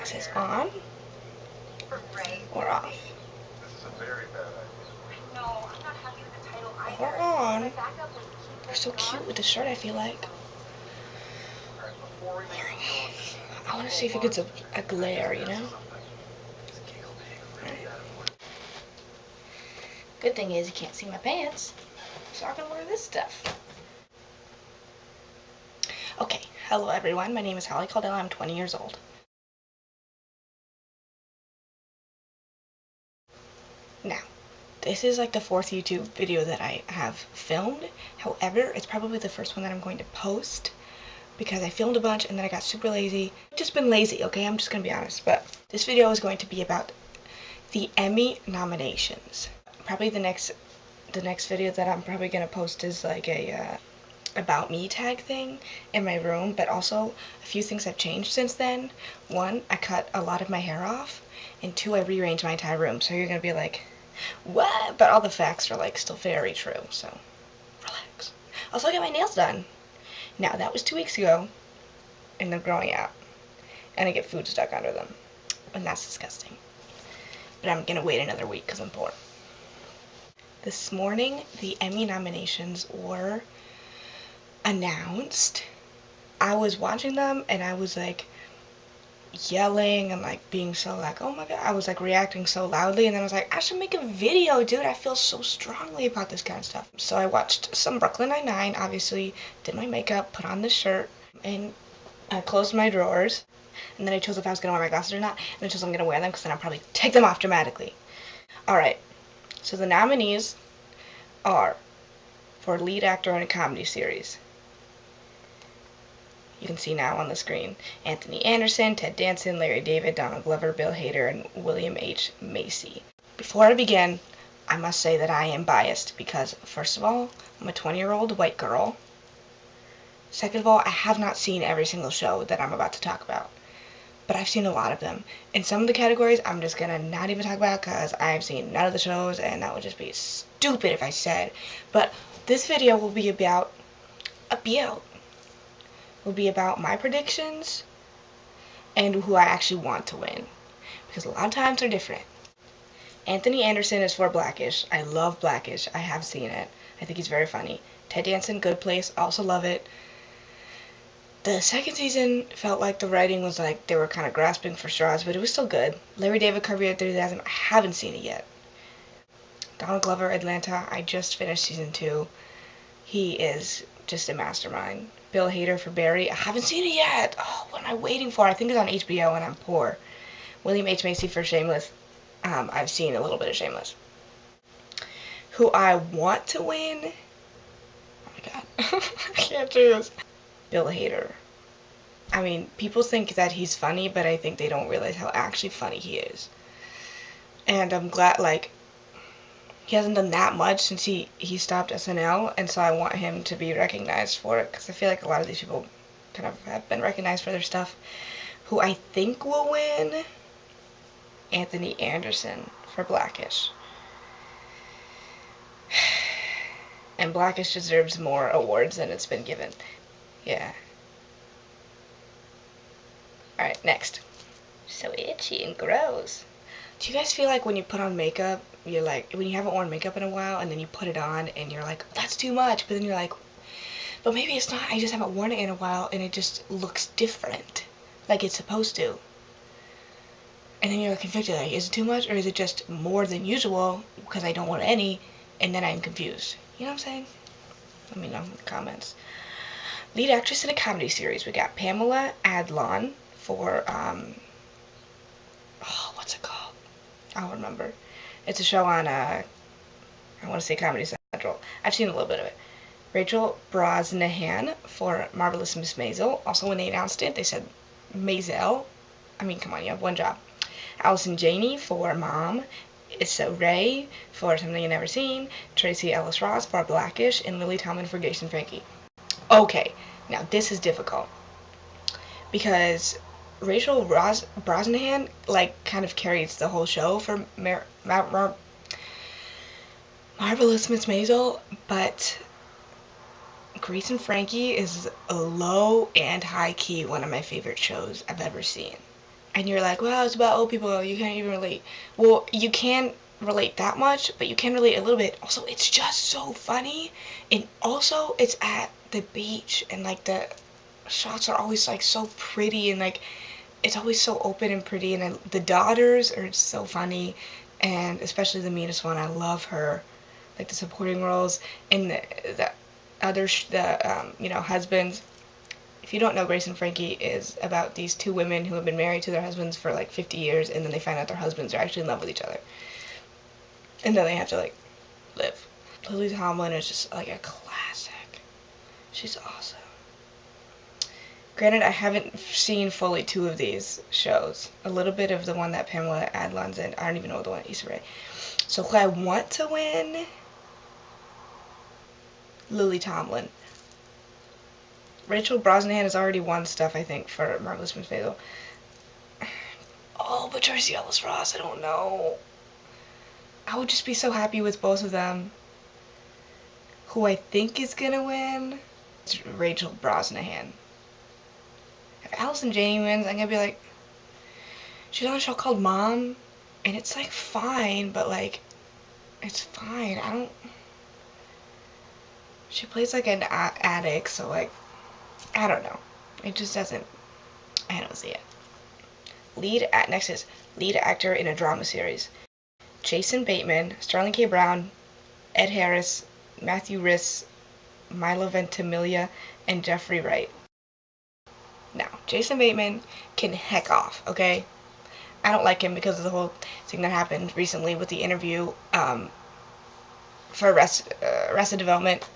glasses on or off? Or on. They're so cute with the shirt, I feel like. I want to see if it gets a glare, you know? Right. Good thing is you can't see my pants, so I can wear this stuff. Okay, hello everyone. My name is Holly Caldell. I'm 20 years old. Now, this is like the 4th YouTube video that I have filmed. However, it's probably the first one that I'm going to post because I filmed a bunch and then I got super lazy. I've just been lazy, okay? I'm just gonna be honest. But this video is going to be about the Emmy nominations. Probably the next video that I'm probably gonna post is like a about me tag thing in my room, but also a few things have changed since then. 1, I cut a lot of my hair off, and 2, I rearranged my entire room. So you're gonna be like, what? But all the facts are like still very true, so relax. Also, I got my nails done. Now, that was 2 weeks ago, and they're growing out, and I get food stuck under them, and that's disgusting. But I'm gonna wait another week because I'm poor. This morning, the Emmy nominations were announced. I was watching them, and I was like yelling and like being so like, oh my god, I was like reacting so loudly, and then I was like, I should make a video, dude. I feel so strongly about this kind of stuff. So I watched some Brooklyn Nine-Nine, obviously, did my makeup, put on this shirt, and I closed my drawers, and then I chose if I was gonna wear my glasses or not, and I chose I'm gonna wear them because then I'll probably take them off dramatically. Alright, so the nominees are for lead actor in a comedy series. You can see now on the screen: Anthony Anderson, Ted Danson, Larry David, Donald Glover, Bill Hader, and William H. Macy. Before I begin, I must say that I am biased because, first of all, I'm a 20-year-old white girl. Second of all, I have not seen every single show that I'm about to talk about, but I've seen a lot of them. In some of the categories, I'm just gonna not even talk about because I've seen none of the shows, and that would just be stupid if I said. But this video will be about will be about my predictions and who I actually want to win, because a lot of times they're different. Anthony Anderson is for Blackish. I love Blackish. I have seen it. I think he's very funny. Ted Danson, Good Place, also love it. The second season felt like the writing was like they were kind of grasping for straws, but it was still good. Larry David, Curb Your Enthusiasm, I haven't seen it yet. Donald Glover, Atlanta, I just finished season 2. He is just a mastermind. Bill Hader for Barry, I haven't seen it yet. Oh, what am I waiting for? I think it's on HBO and I'm poor. William H. Macy for Shameless. I've seen a little bit of Shameless. Who I want to win? Oh my god. I can't choose. Bill Hader. I mean, people think that he's funny, but I think they don't realize how actually funny he is. And I'm glad, like, he hasn't done that much since he stopped SNL, and so I want him to be recognized for it, because I feel like a lot of these people kind of have been recognized for their stuff. Who I think will win? Anthony Anderson for Blackish. And Blackish deserves more awards than it's been given. Yeah. Alright, next. So itchy and gross. Do you guys feel like when you put on makeup, you're like, when you haven't worn makeup in a while, and then you put it on, and you're like, that's too much, but then you're like, but maybe it's not, I just haven't worn it in a while, and it just looks different, like it's supposed to. And then you're conflicted, like, is it too much, or is it just more than usual, because I don't want any, and then I'm confused. You know what I'm saying? Let me know in the comments. Lead actress in a comedy series, we got Pamela Adlon for, what's it called? I'll remember. It's a show on, I want to say Comedy Central. I've seen a little bit of it. Rachel Brosnahan for Marvelous Miss Maisel. Also, when they announced it, they said Maisel. I mean, come on, you have one job. Allison Janney for Mom. Issa Rae for Something You Never Seen. Tracy Ellis Ross for Blackish. And Lily Tomlin for Grace and Frankie. Okay, now this is difficult, because Rachel Brosnahan, like, kind of carries the whole show for Marvelous Miss Maisel, but Grace and Frankie is a low and high key one of my favorite shows I've ever seen. and you're like, well, it's about old people, you can't even relate. Well, you can relate that much, but you can relate a little bit. Also, it's just so funny, and also it's at the beach, and like the shots are always like so pretty, and like it's always so open and pretty, and the daughters are so funny, and especially the meanest one, I love her. Like the supporting roles, and the other husbands. If you don't know, Grace and Frankie is about these two women who have been married to their husbands for like 50 years, and then they find out their husbands are actually in love with each other, and then they have to like live. Lily Tomlin is just like a classic. She's awesome. Granted, I haven't seen fully 2 of these shows. A little bit of the one that Pamela Adlon's in. I don't even know the one at Issa Rae. So who I want to win? Lily Tomlin. Rachel Brosnahan has already won stuff, I think, for Marvelous Miss Maisel. Oh, but Tracee Ellis Ross, I don't know. I would just be so happy with both of them. Who I think is gonna win? It's Rachel Brosnahan. If Allison Janney wins, I'm gonna be like, she's on a show called Mom, and it's like fine, but like, it's fine. She plays like an addict, so like, I don't know. It just doesn't, I don't see it. Next is lead actor in a drama series. Jason Bateman, Sterling K. Brown, Ed Harris, Matthew Rhys, Milo Ventimiglia, and Jeffrey Wright. Now, Jason Bateman can heck off, okay? I don't like him because of the whole thing that happened recently with the interview for Arrested Development.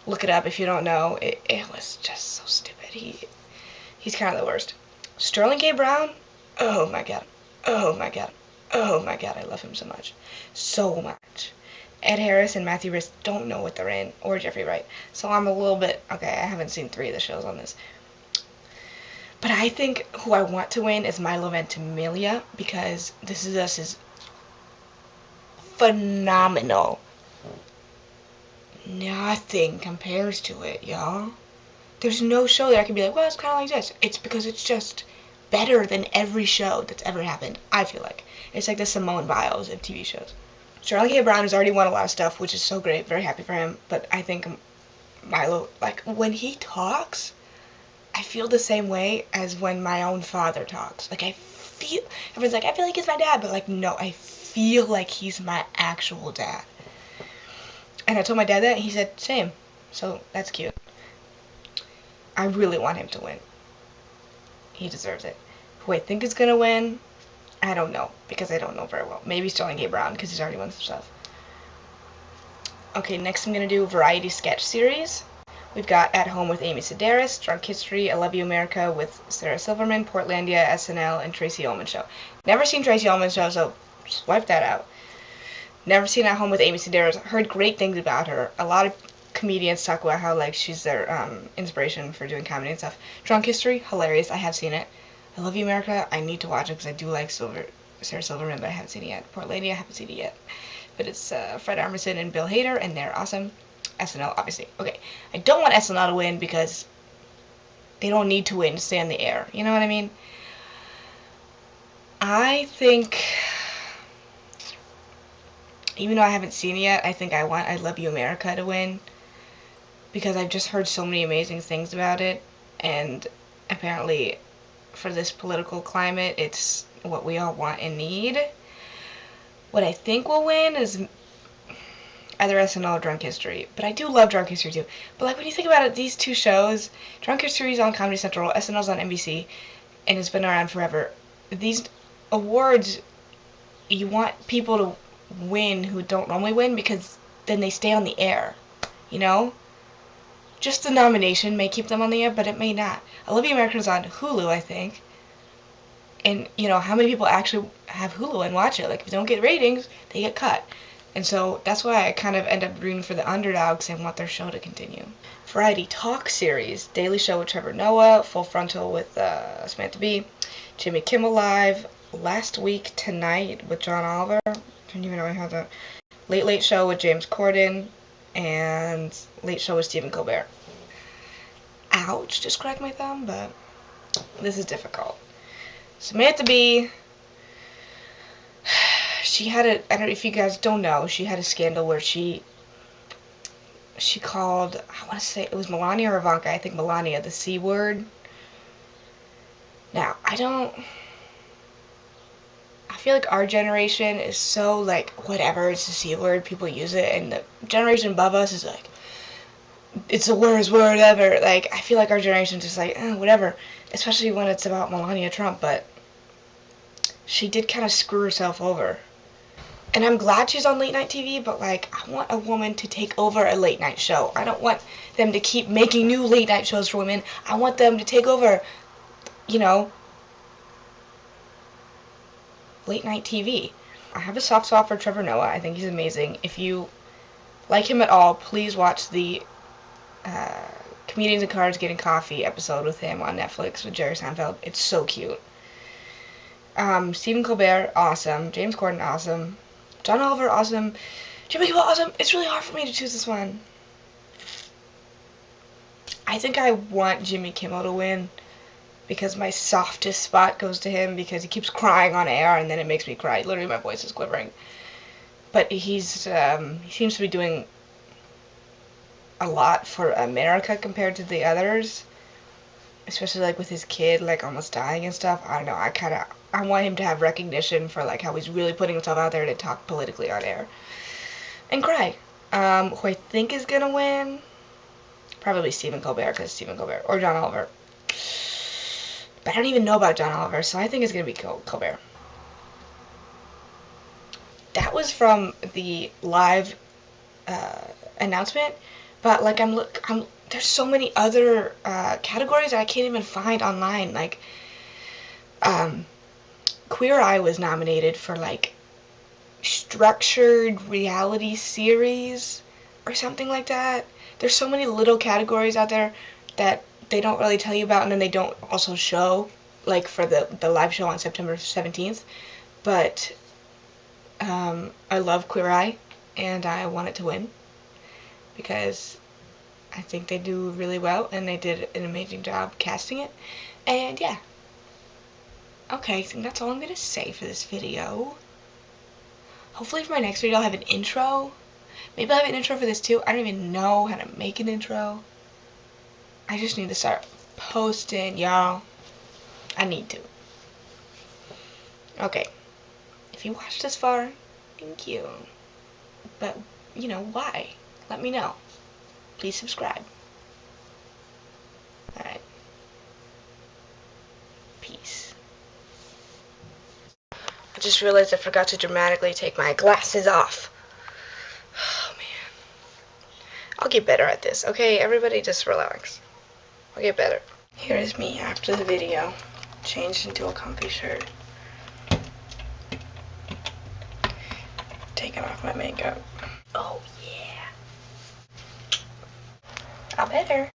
Look it up if you don't know. It was just so stupid. He's kind of the worst. Sterling K. Brown, oh my god. Oh my god. Oh my god, I love him so much. So much. Ed Harris and Matthew Rhys don't know what they're in, or Jeffrey Wright. So I'm a little bit, okay, I haven't seen 3 of the shows on this. But I think who I want to win is Milo Ventimiglia, because This Is Us is phenomenal. Nothing compares to it, y'all. There's no show that I can be like, well, it's kind of like this. It's because it's just better than every show that's ever happened, I feel like. It's like the Simone Biles of TV shows. Sterling K. Brown has already won a lot of stuff, which is so great. Very happy for him. But I think Milo, like, when he talks, I feel the same way as when my own father talks. Like, everyone's like, I feel like he's my dad. But, like, no, I feel like he's my actual dad. And I told my dad that, and he said, same. So, that's cute. I really want him to win. He deserves it. Who I think is going to win, I don't know, because I don't know very well. Maybe Sterling K. Brown, because he's already won some stuff. Okay, next I'm going to do variety sketch series. We've got At Home with Amy Sedaris, Drunk History, I Love You America with Sarah Silverman, Portlandia, SNL, and Tracy Ullman Show. Never seen Tracy Ullman Show, so swipe that out. Never seen At Home with Amy Sedaris. Heard great things about her. A lot of comedians talk about how like she's their inspiration for doing comedy and stuff. Drunk History, hilarious. I have seen it. I Love You America. I need to watch it because I do like Sarah Silverman, but I haven't seen it yet. Portlandia, I haven't seen it yet. But it's Fred Armisen and Bill Hader, and they're awesome. SNL, obviously. Okay, I don't want SNL to win because they don't need to win to stay on the air. You know what I mean? I think, even though I haven't seen it yet, I think I want I Love You America to win because I've just heard so many amazing things about it, and apparently for this political climate, it's what we all want and need. What I think will win is either SNL or Drunk History, but I do love Drunk History too. But like when you think about it, these two shows, Drunk History is on Comedy Central, SNL's on NBC, and it's been around forever. These awards, you want people to win who don't normally win because then they stay on the air, you know? Just the nomination may keep them on the air, but it may not. I Love You America is on Hulu, I think. And, you know, how many people actually have Hulu and watch it? Like, if they don't get ratings, they get cut. And so that's why I kind of end up rooting for the underdogs and want their show to continue. Variety talk series. Daily Show with Trevor Noah. Full Frontal with Samantha Bee. Jimmy Kimmel Live. Last Week Tonight with John Oliver. I don't even know I had that. Late Late Show with James Corden. And Late Show with Stephen Colbert. Ouch, just cracked my thumb, but this is difficult. Samantha Bee, she had a, I don't know if you guys don't know, she had a scandal where she called, I want to say it was Melania or Ivanka, I think Melania, the C word. Now, I feel like our generation is so, like, whatever, it's the C word, people use it, and the generation above us is like, it's the worst word ever. Like, I feel like our generation is just like, whatever, especially when it's about Melania Trump, but she did kind of screw herself over. And I'm glad she's on late night TV, but, like, I want a woman to take over a late night show. I don't want them to keep making new late night shows for women. I want them to take over, you know, late night TV. I have a soft spot for Trevor Noah. I think he's amazing. If you like him at all, please watch the Comedians in Cars Getting Coffee episode with him on Netflix with Jerry Seinfeld. It's so cute. Stephen Colbert, awesome. James Corden, awesome. John Oliver, awesome. Jimmy Kimmel, awesome. It's really hard for me to choose this one. I think I want Jimmy Kimmel to win because my softest spot goes to him because he keeps crying on air and then it makes me cry. Literally, my voice is quivering. But he seems to be doing a lot for America compared to the others, especially like with his kid like almost dying and stuff. I don't know, I want him to have recognition for like how he's really putting himself out there to talk politically on air and cry. Who I think is gonna win, probably Stephen Colbert, because Stephen Colbert, or John Oliver, but I don't even know about John Oliver, so I think it's gonna be Colbert. That was from the live announcement, but like there's so many other categories that I can't even find online. Like, Queer Eye was nominated for like structured reality series or something like that. There's so many little categories out there that they don't really tell you about, and then they don't also show, like for the live show on September 17th. But I love Queer Eye, and I want it to win because I think they do really well, and they did an amazing job casting it. And yeah. Okay, I think that's all I'm gonna say for this video. Hopefully for my next video I'll have an intro. Maybe I'll have an intro for this too. I don't even know how to make an intro. I just need to start posting, y'all. I need to. Okay. If you watched this far, thank you. But, you know, why? Let me know. Please subscribe. Alright. Peace. I just realized I forgot to dramatically take my glasses off. Oh, man. I'll get better at this, okay? Everybody just relax. I'll get better. Here is me after the video. Changed into a comfy shirt. Taking off my makeup. Oh, yeah. I'm better.